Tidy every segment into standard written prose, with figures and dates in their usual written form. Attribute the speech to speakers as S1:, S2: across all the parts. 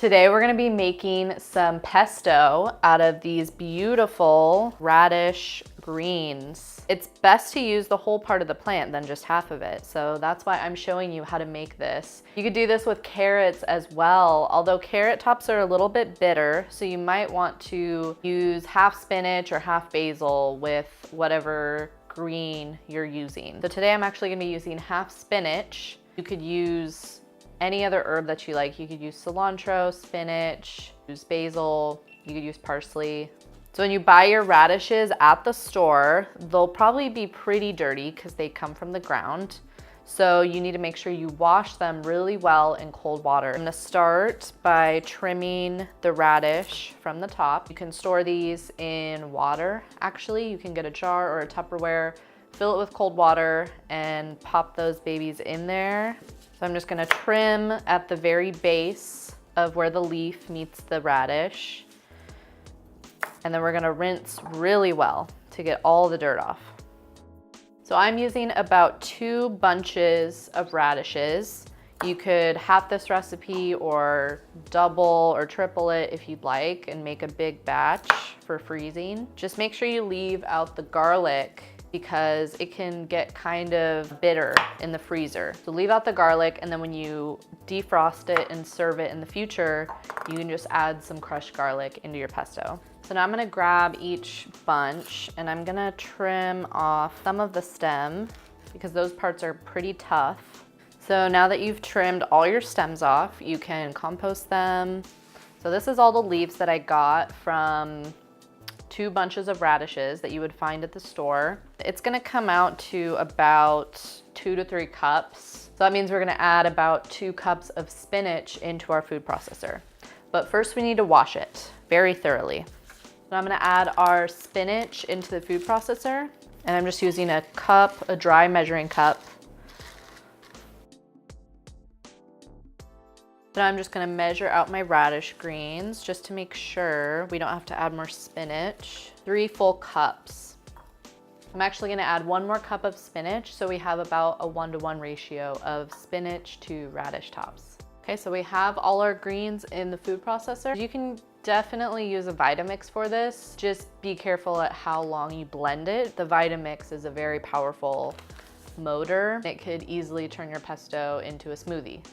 S1: Today we're gonna be making some pesto out of these beautiful radish greens. It's best to use the whole part of the plant than just half of it. So that's why I'm showing you how to make this. You could do this with carrots as well, although carrot tops are a little bit bitter, so you might want to use half spinach or half basil with whatever green you're using. So today I'm actually gonna be using half spinach. You could use any other herb that you like. You could use cilantro, spinach, use basil, you could use parsley. So when you buy your radishes at the store, they'll probably be pretty dirty because they come from the ground. So you need to make sure you wash them really well in cold water. I'm gonna start by trimming the radish from the top. You can store these in water. Actually, you can get a jar or a Tupperware, fill it with cold water and pop those babies in there. So I'm just gonna trim at the very base of where the leaf meets the radish. And then we're gonna rinse really well to get all the dirt off. So I'm using about 2 bunches of radishes. You could half this recipe or double or triple it if you'd like and make a big batch for freezing. Just make sure you leave out the garlic because it can get kind of bitter in the freezer. So leave out the garlic, and then when you defrost it and serve it in the future, you can just add some crushed garlic into your pesto. So now I'm gonna grab each bunch and I'm gonna trim off some of the stem because those parts are pretty tough. So now that you've trimmed all your stems off, you can compost them. So this is all the leaves that I got from 2 bunches of radishes that you would find at the store. It's gonna come out to about 2 to 3 cups. So that means we're gonna add about 2 cups of spinach into our food processor. But first we need to wash it very thoroughly. So I'm gonna add our spinach into the food processor, and I'm just using a cup, a dry measuring cup. Then I'm just gonna measure out my radish greens just to make sure we don't have to add more spinach. 3 full cups. I'm actually gonna add 1 more cup of spinach, so we have about a 1-to-1 ratio of spinach to radish tops. Okay, so we have all our greens in the food processor. You can definitely use a Vitamix for this. Just be careful at how long you blend it. The Vitamix is a very powerful motor. It could easily turn your pesto into a smoothie,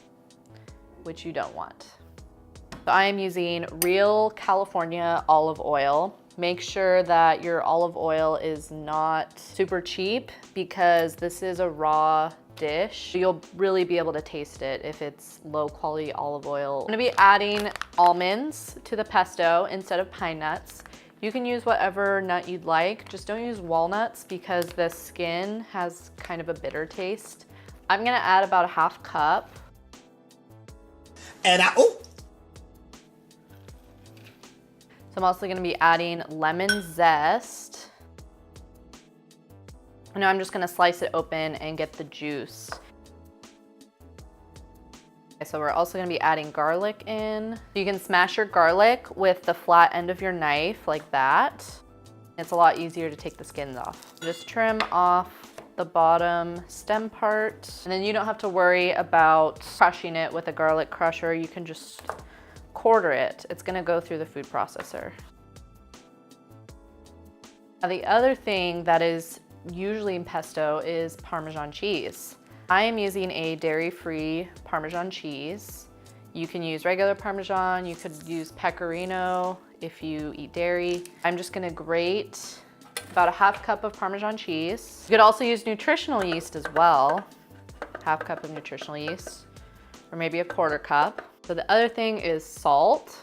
S1: which you don't want. So I am using real California olive oil. Make sure that your olive oil is not super cheap because this is a raw dish. You'll really be able to taste it if it's low quality olive oil. I'm gonna be adding almonds to the pesto instead of pine nuts. You can use whatever nut you'd like, just don't use walnuts because the skin has kind of a bitter taste. I'm gonna add about a half cup.
S2: So
S1: I'm also gonna be adding lemon zest. And now I'm just gonna slice it open and get the juice. Okay, so we're also gonna be adding garlic in. You can smash your garlic with the flat end of your knife like that. It's a lot easier to take the skins off. Just trim off the bottom stem part. And then you don't have to worry about crushing it with a garlic crusher. You can just quarter it. It's gonna go through the food processor. Now the other thing that is usually in pesto is Parmesan cheese. I am using a dairy-free Parmesan cheese. You can use regular Parmesan, you could use Pecorino if you eat dairy. I'm just gonna grate about a half cup of Parmesan cheese. You could also use nutritional yeast as well. Half cup of nutritional yeast, or maybe a 1/4 cup. So the other thing is salt,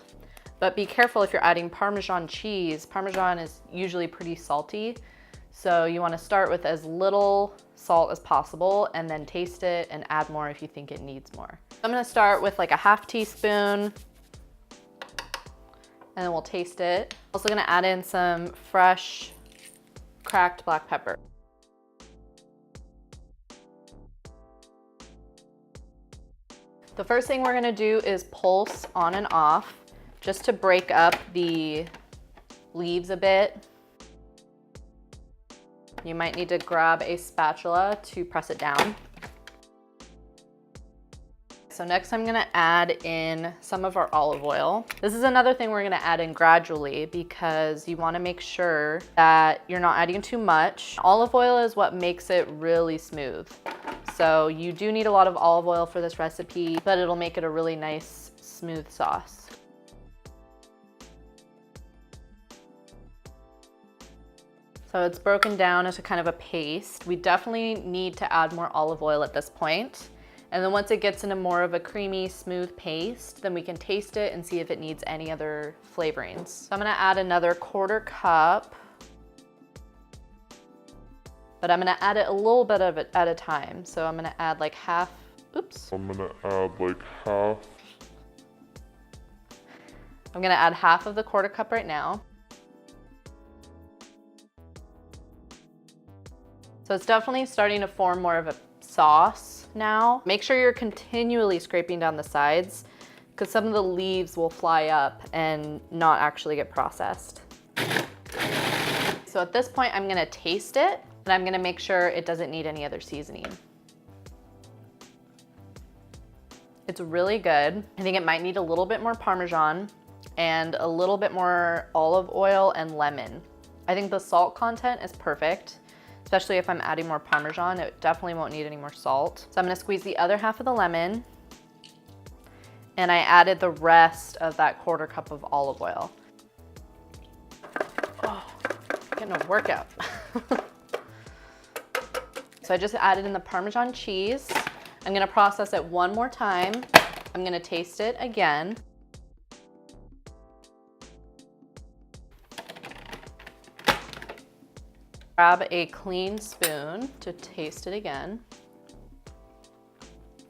S1: but be careful if you're adding Parmesan cheese. Parmesan is usually pretty salty, so you wanna start with as little salt as possible and then taste it and add more if you think it needs more. I'm gonna start with like a half teaspoon, and then we'll taste it. Also gonna add in some fresh cracked black pepper. The first thing we're gonna do is pulse on and off just to break up the leaves a bit. You might need to grab a spatula to press it down. So next I'm gonna add in some of our olive oil. This is another thing we're gonna add in gradually because you wanna make sure that you're not adding too much. Olive oil is what makes it really smooth. So you do need a lot of olive oil for this recipe, but it'll make it a really nice, smooth sauce. So it's broken down into kind of a paste. We definitely need to add more olive oil at this point. And then once it gets into more of a creamy, smooth paste, then we can taste it and see if it needs any other flavorings. So I'm gonna add another 1/4 cup, but I'm gonna add it a little bit of it at a time. So I'm gonna add like half, oops.
S2: I'm gonna add like half.
S1: I'm gonna add half of the 1/4 cup right now. So it's definitely starting to form more of a sauce now. Make sure you're continually scraping down the sides because some of the leaves will fly up and not actually get processed. So at this point, I'm gonna taste it and I'm gonna make sure it doesn't need any other seasoning. It's really good. I think it might need a little bit more Parmesan and a little bit more olive oil and lemon. I think the salt content is perfect. Especially if I'm adding more Parmesan, it definitely won't need any more salt. So I'm gonna squeeze the other half of the lemon, and I added the rest of that 1/4 cup of olive oil. Oh, getting a workout. So I just added in the Parmesan cheese. I'm gonna process it one more time. I'm gonna taste it again. Grab a clean spoon to taste it again.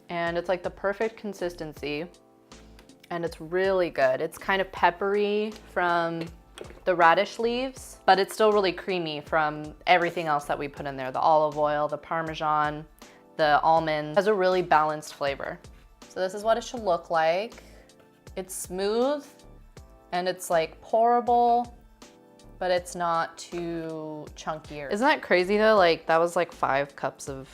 S1: And it's like the perfect consistency and it's really good. It's kind of peppery from the radish leaves, but it's still really creamy from everything else that we put in there. The olive oil, the Parmesan, the almonds. It has a really balanced flavor. So this is what it should look like. It's smooth and it's like pourable, but it's not too chunky. Isn't that crazy though? Like that was like 5 cups of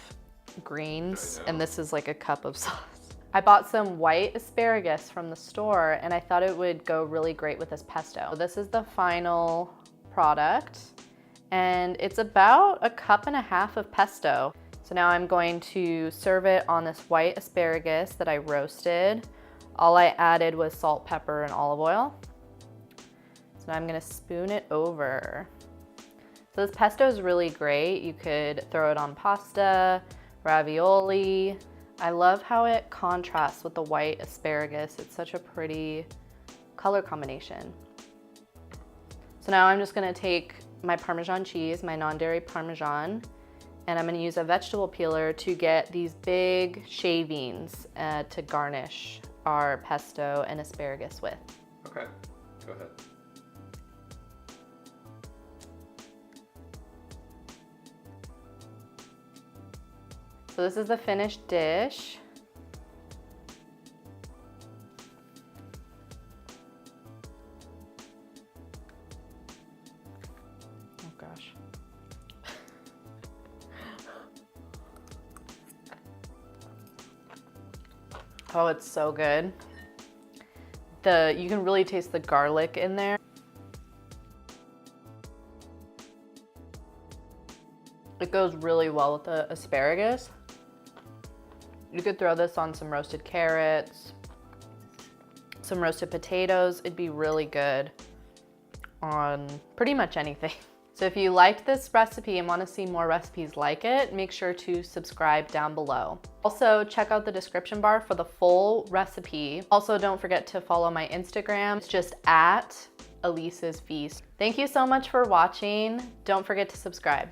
S1: greens and this is like a cup of sauce. I bought some white asparagus from the store and I thought it would go really great with this pesto. This is the final product and it's about 1.5 cups of pesto. So now I'm going to serve it on this white asparagus that I roasted. All I added was salt, pepper, and olive oil. So now I'm gonna spoon it over. So this pesto is really great. You could throw it on pasta, ravioli. I love how it contrasts with the white asparagus. It's such a pretty color combination. So now I'm just gonna take my Parmesan cheese, my non-dairy Parmesan, and I'm gonna use a vegetable peeler to get these big shavings to garnish our pesto and asparagus with.
S2: Okay, go ahead.
S1: So this is the finished dish. Oh gosh. Oh, it's so good. You can really taste the garlic in there. It goes really well with the asparagus. You could throw this on some roasted carrots, some roasted potatoes. It'd be really good on pretty much anything. So if you liked this recipe and want to see more recipes like it, make sure to subscribe down below. Also, check out the description bar for the full recipe. Also, don't forget to follow my Instagram. It's just @Elise's Feast. Thank you so much for watching. Don't forget to subscribe.